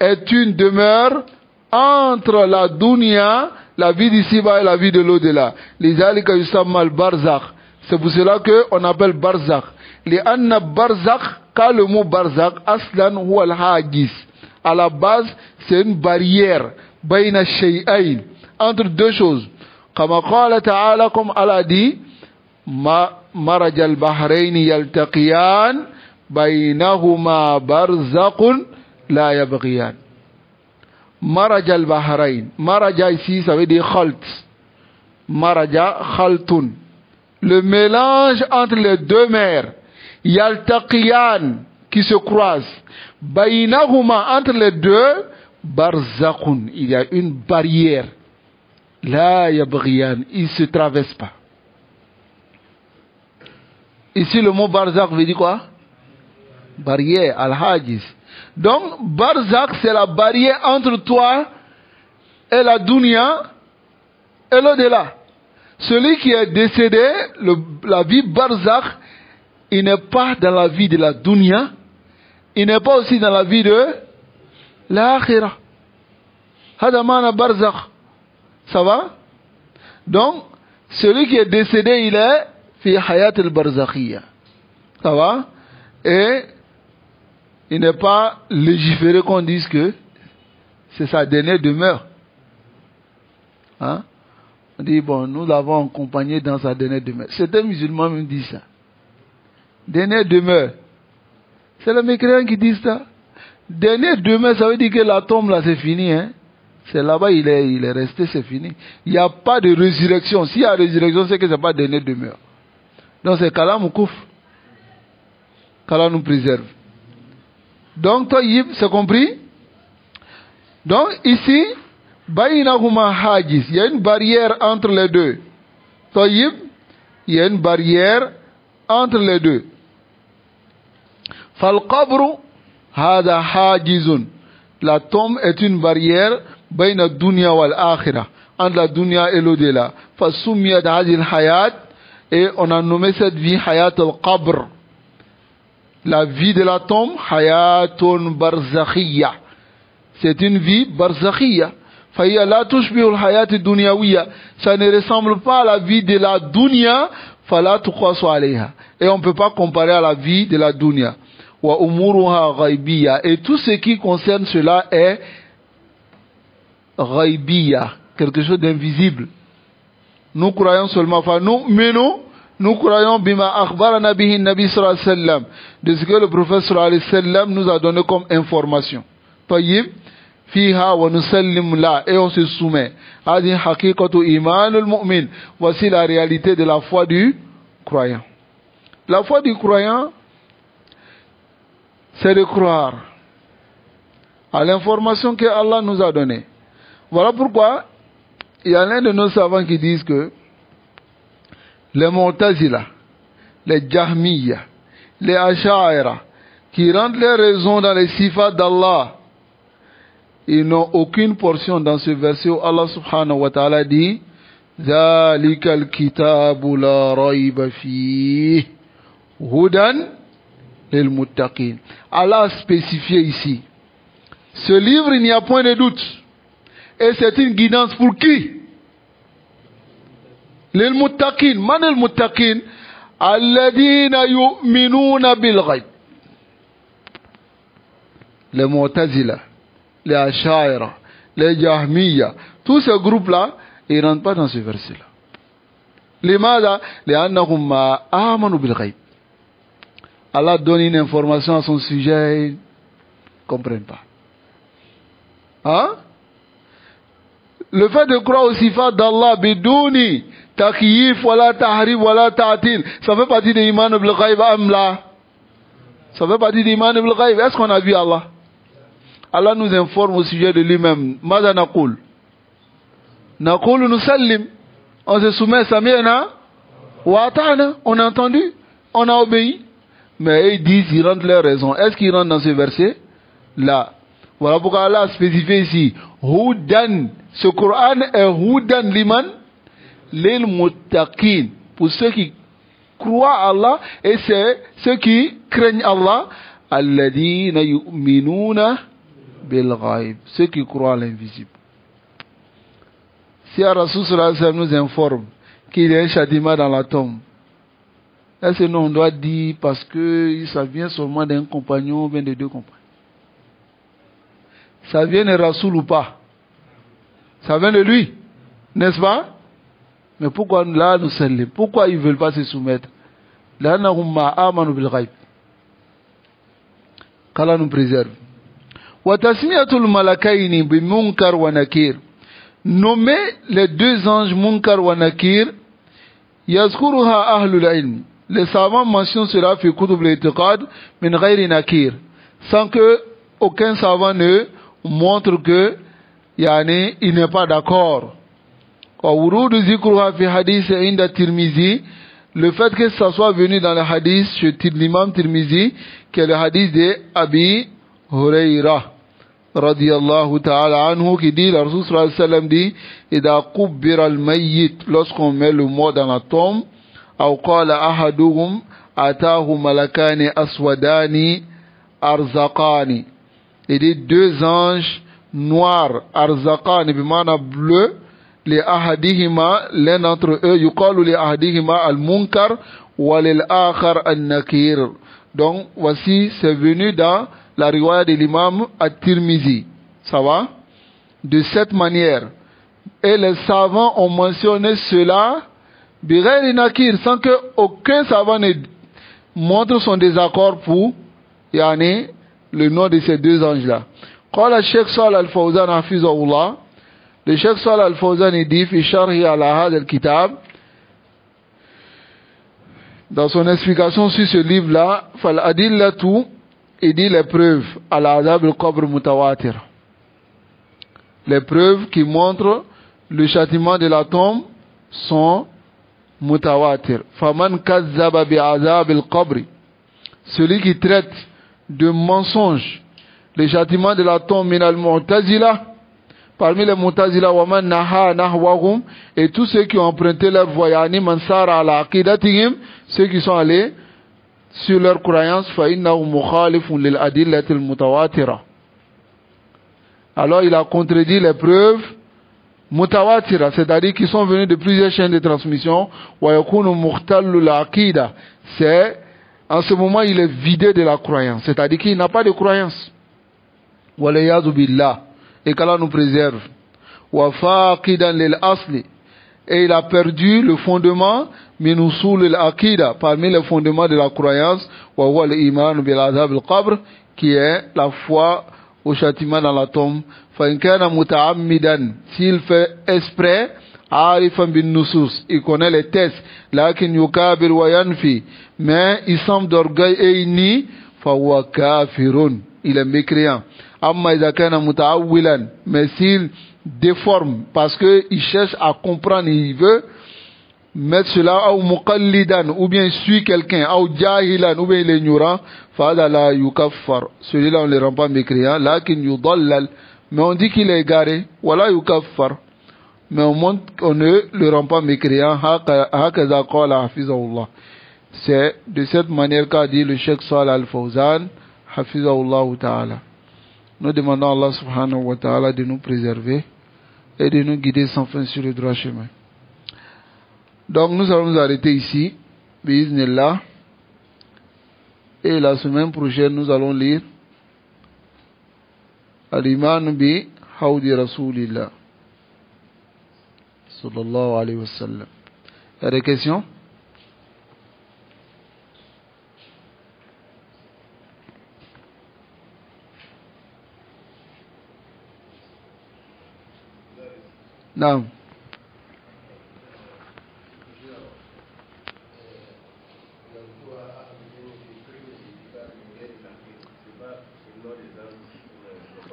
est une demeure entre la dunya, la vie d'ici-bas et la vie de l'au-delà. Lidhalika yusamma al-barzakh, c'est pour cela qu'on appelle barzakh. Li'anna barzakh, car le mot barzakh, aslan huwa al-hagis, à la base c'est une barrière, bayna shay'ain, entre deux choses. Kama qala ta'ala, comme Allah dit, maraj al-bahrayn yaltaqiyan, baynahuma barzakhun la yabghiyan. Maraj al-bahrayn, maraja ici ça veut dire khalt, maraja khaltun, le mélange entre les deux mers, yaltaqiyan, qui se croisent, baynahuma, entre les deux, barzakhun, il y a une barrière, la yabghiyan, ils ne se traversent pas. Ici le mot barzakh veut dire quoi? Barrière, al-hajis. Donc barzakh c'est la barrière entre toi et la dunya et l'au-delà. Celui qui est décédé, la vie barzakh, il n'est pas dans la vie de la dunya, il n'est pas aussi dans la vie de l'akhirah. Hada mana barzakh. Ça va? Donc celui qui est décédé, il est fi hayat al-barzakhiyya. Ça va? Et il n'est pas légiféré qu'on dise que c'est sa dernière demeure. Hein? On dit, bon, nous l'avons accompagné dans sa dernière demeure. Certains musulmans me disent ça. Dernière demeure. C'est les mécréants qui disent ça. Dernière demeure, ça veut dire que la tombe là, c'est fini. Hein? C'est là-bas, il est resté, c'est fini. Il n'y a pas de résurrection. S'il y a résurrection, c'est que ce n'est pas dernière demeure. Donc c'est qu'Allah nous couvre. Qu'Allah nous préserve. Donc, Tayyib, c'est compris? Donc, ici, Baynahuma hajis, il y a une barrière entre les deux. Tayyib, il y a une barrière entre les deux. Fal-qabru, hada hajizun. La tombe est une barrière, bayna dunya wal akhirah, entre la dunya et l'au-delà. Fasumiyat hadil hayat, et on a nommé cette vie hayat al-qabr. La vie de la tombe, hayatun barzakhiyya. C'est une vie barzakhiyya. Fahiya la tushbihul hayat dunyawiyya. Ça ne ressemble pas à la vie de la dunya, fala tuqasu alayha. Et on ne peut pas comparer à la vie de la dunya. Wa umuruha ghaibiyya. Et tout ce qui concerne cela est ghaibiyya, quelque chose d'invisible. Nous croyons seulement, nous croyons bima akhbarana bihi nabi sallallahu alayhi wa sallam, de ce que le prophète sallallahu alayhi wa sallam nous a donné comme information. Tayyib, fiha wa nusallim la, et on se soumet. Hadi haqiqatu imanul mu'min, voici la réalité de la foi du croyant. La foi du croyant, c'est de croire à l'information que Allah nous a donnée. Voilà pourquoi il y a l'un de nos savants qui disent que les Mu'tazila, les Jahmiya, les Ash'aira, qui rentrent les raisons dans les sifat d'Allah, ils n'ont aucune portion dans ce verset où Allah subhanahu wa ta'ala dit ذَلِكَ الْكِتَابُ لَا رَيْبَ فِيهِ هُدًى لِلْمُتَّقِينَ. Allah a spécifié ici, ce livre, il n'y a point de doute, et c'est une guidance pour qui? للمتقين. من المتقين؟ الذين يؤمنون بالغيب. Les Mu'tazila, les Ash'aira, les Jahmiya, tous ces groupes-là, ils ne rentrent pas dans ce verset-là. لماذا؟ لأنهم ما آمنوا بالغيب. Allah donne une information à son sujet, ils ne comprennent pas. Hein? Le fait de croire au sifat d'Allah, bidouni, takyif, wala tahrif, wala ta'til, ça fait partie de l'iman bil ghaib amla. Ça fait partie de l'iman bil ghaib. Est-ce qu'on a vu Allah? Allah nous informe au sujet de lui-même. Mada naqul? Naqul nusallim. On se soumet, sami'na wa ata'na. On a entendu, on a obéi. Mais ils disent, ils rendent leur raison. Est-ce qu'ils rentrent dans ce verset? Là. Voilà pourquoi Allah a spécifié ici. Hudan. Ce Coran est Hudan liman lil muttaqin. Pour ceux qui croient à Allah et c'est ceux qui craignent Allah. Alladhina yu'minuna bil ghaib. Ceux qui croient à l'invisible. Si Rasul sallallahu alayhi wa sallam nous informe qu'il y a un châtiment dans la tombe, est-ce que nous on doit dire parce que ça vient seulement d'un compagnon ou bien de deux compagnons? Ça vient de Rasoul ou pas? Ça vient de lui, n'est-ce pas? Mais pourquoi là nous sommes? Pourquoi ils ne veulent pas se soumettre? Qu'Allah nous préserve. Nommer les deux anges Munkar wa Nakir, yazkuruha ahlul ilm. Les savants mentionnent cela fi kutub al-i'tiqad min ghayri nakir, sans que aucun savant ne montre que il n'est pas d'accord. Le fait que ça soit venu dans le hadith chez l'imam Tirmizi, qui est le hadith de Abi Huraira radiyallahu ta'ala anhu, qui dit, le Rasul sallallahu alayhi wa sallam dit, idha qubbira al-mayyit, lorsqu'on met le mort dans la tombe, aw qala ahaduhum atahu malakani aswadani arzaqani, il dit deux anges noirs, arzaqani, bimana bleu, les ahadihima, l'un d'entre eux, yuqalu li ahadihima al-munkar wa lil akhar an-nakir. Donc voici, c'est venu dans la riwaya de l'imam at-Tirmizi. Ça va? De cette manière. Et les savants ont mentionné cela bighayri nakir, sans que aucun savant ne montre son désaccord pour le nom de ces deux anges-là. Qala Cheikh Salih Al-Fawzan hafizahullah, le Cheikh Salih Al-Fawzan dit fi sharhi ala hadha al-kitab, dans son explication sur ce livre-là, fal adillatu, il dit les preuves à l'azab al-qabr mutawatir. Les preuves qui montrent le châtiment de la tombe sont mutawatir. Faman kazzaba bi azab al-qabr, celui qui traite de mensonge le châtiment de la tombe min al-mu'tazila, parmi les mu'tazila, wa man naha nahwahum, et tous ceux qui ont emprunté leur voie, yani man sara ala aqidatihim, ceux qui sont allés sur leur croyance, fa innahu mukhalifun lil adillati al-mutawatira. Alors il a contredit les preuves mutawatira, c'est-à-dire qui sont venus de plusieurs chaînes de transmission, wa yakunu mukhtallu al-aqida, c'est en ce moment il est vidé de la croyance, c'est-à-dire qu'il n'a pas de croyance. Walayadu billah, et qu'Allah nous préserve. Wa faqidan lil asli, et il a perdu le fondement min usul al aqida, parmi les fondements de la croyance, wa huwa al iman bil azab al qabr, qui est la foi au châtiment dans la tombe. Fa in kana mutaammidan, s'il fait exprès, arifan bin nusus, il connaît les textes, lakin yukabir wa yanfi, mais il semble d'orgueil et il nie, fa huwa kafirun, il est mécréant. Amma idha kana muta'awwilan, mais s'il déforme parce que il cherche à comprendre, il veut mettre cela, ou muqallidan, ou bien suit quelqu'un, ou jahilan, ou bien il est ignorant, fa'ala la yukaffar, celui-là on ne le rend pas mécréant, lakin yudallal, mais on dit qu'il est égaré, wala yukaffar, mais on montre qu'on ne le rend pas mécréant, hakaza qala hafizahullah. C'est de cette manière qu'a dit le Cheikh Salih Al-Fawzan hafizahullah ta'ala. Nous demandons à Allah subhanahu wa ta'ala de nous préserver et de nous guider sans fin sur le droit chemin. Donc nous allons nous arrêter ici, biiznillah. Et la semaine prochaine, nous allons lire Al-Iman bi Hawdi Rasulillah sallallahu alayhi wa sallam. Il y a des questions? Non.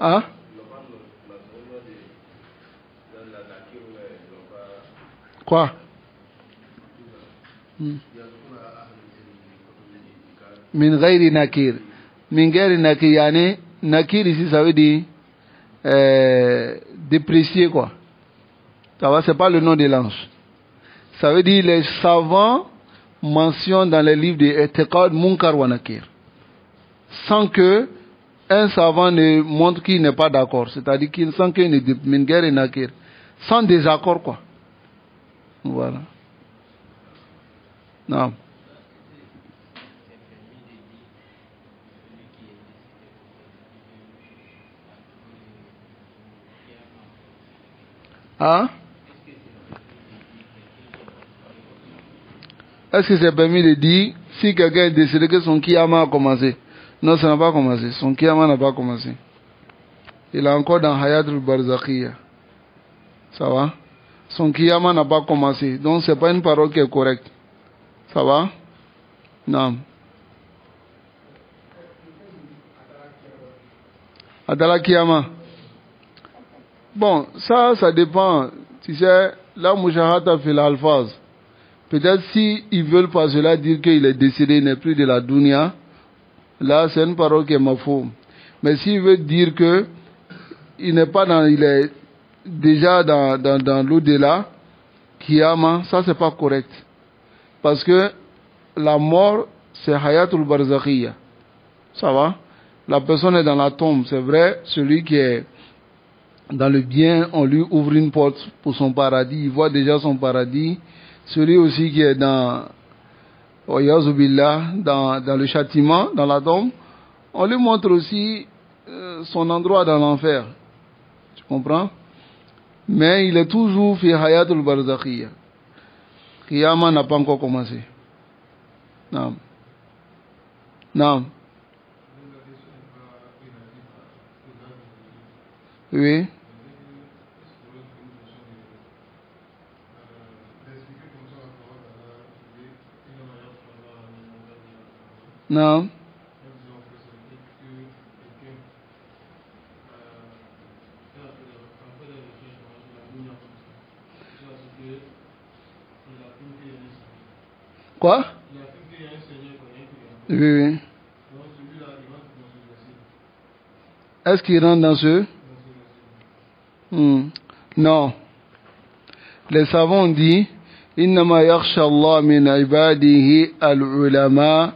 Hein? Quoi? Min ghairi nakir. Min ghairi nakir, yani, nakir ici ça veut dire déprécier quoi. Ça va, c'est pas le nom de l'ange. Ça veut dire les savants mentionnent dans les livres de I'tiqad Munkar wa Nakir. Sans que un savant ne montre qu'il n'est pas d'accord. C'est-à-dire qu'il sans qu'il ne min ghairi nakir. Sans désaccord quoi. Voilà. Non. Hein? Est-ce que c'est permis de dire si quelqu'un est décédé que son kiyama a commencé? Non, ça n'a pas commencé. Son kiyama n'a pas commencé. Il est encore dans Hayatul Barzakhiya. Ça va? Son kiyama n'a pas commencé. Donc, ce n'est pas une parole qui est correcte. Ça va? Non. Adala kiyama. Bon, ça dépend. Tu sais, là, Mujahata fait l'alphase. Peut-être s'ils veulent par cela dire qu'il est décédé, il n'est plus de la dunya, là c'est une parole qui est mafou. Mais s'il veut dire que il n'est pas dans, il est déjà dans l'au-delà, Kiyama, ça c'est pas correct. Parce que la mort, c'est Hayatul Barzakhiya. Ça va? La personne est dans la tombe, c'est vrai, celui qui est dans le bien, on lui ouvre une porte pour son paradis, il voit déjà son paradis. Celui aussi qui est dans le châtiment, dans la tombe, on lui montre aussi son endroit dans l'enfer. Tu comprends? Mais il est toujours fi hayatul barzakhiya. Qiyama n'a pas encore commencé. Non. Non. Oui. Non. Quoi? Oui, oui. Est-ce qu'il rentre dans ce? Non. Les savants disent إنما يخشى الله من عباده العلماء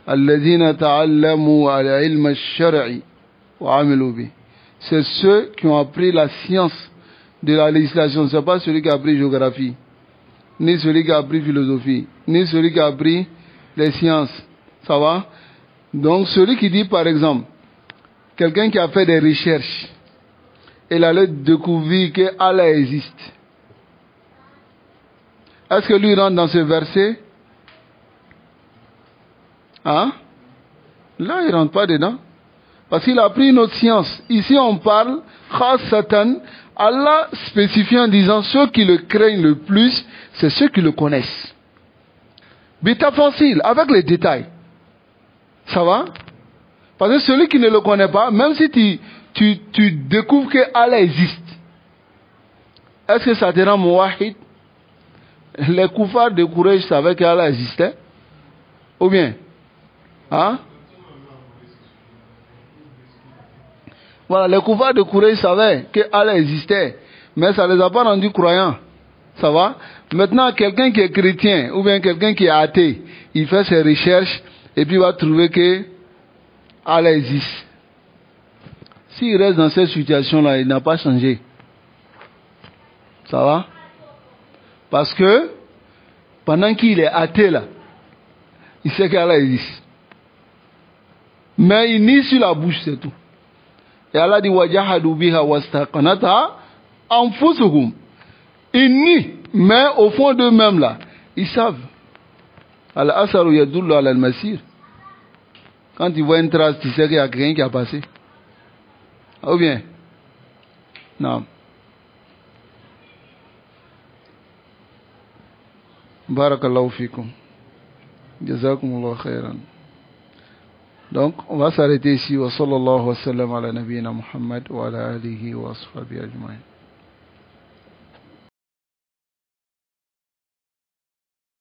الذين تعلموا العلم الشرعي وعملوا به. C'est ceux qui ont appris la science de la législation. Ce n'est pas celui qui a appris géographie, ni celui qui a appris philosophie, ni celui qui a appris les sciences. Ça va? Donc celui qui dit par exemple, quelqu'un qui a fait des recherches, il allait découvrir que Allah existe. Est-ce que lui rentre dans ce verset? Hein? Là, il ne rentre pas dedans. Parce qu'il a pris une autre science. Ici, on parle, Satan, Allah spécifie en disant, ceux qui le craignent le plus, c'est ceux qui le connaissent. Bita facile, avec les détails. Ça va? Parce que celui qui ne le connaît pas, même si tu découvres que Allah existe, est-ce que ça te rend mouahid? Les koufars de Quraysh savaient qu'Allah existait? Ou bien? Hein? Voilà, les koufars de Quraysh savaient qu'Allah existait, mais ça ne les a pas rendus croyants. Ça va? Maintenant, quelqu'un qui est chrétien, ou bien quelqu'un qui est athée, il fait ses recherches, et puis il va trouver que Allah existe. S'il reste dans cette situation-là, il n'a pas changé. Ça va? Parce que Pendant qu'il est athée là, il sait qu'Allah existe. Mais il nie sur la bouche, c'est tout. Et Allah dit wajahadu biha wastaqanata anfusuhum. Ils nient, mais au fond d'eux-mêmes là, ils savent. Al-asaru yadullu ala al-masir. Quand tu vois une trace, tu sais qu'il y a quelqu'un qui a passé. Ou bien, non. Barakallahu fikum. Jazakumullah khairan. Donc, on va s'arrêter ici. Wa sallallahu wa sallam ala nabiyyina Muhammad wa ala alihi wa ashabihi ajma'in.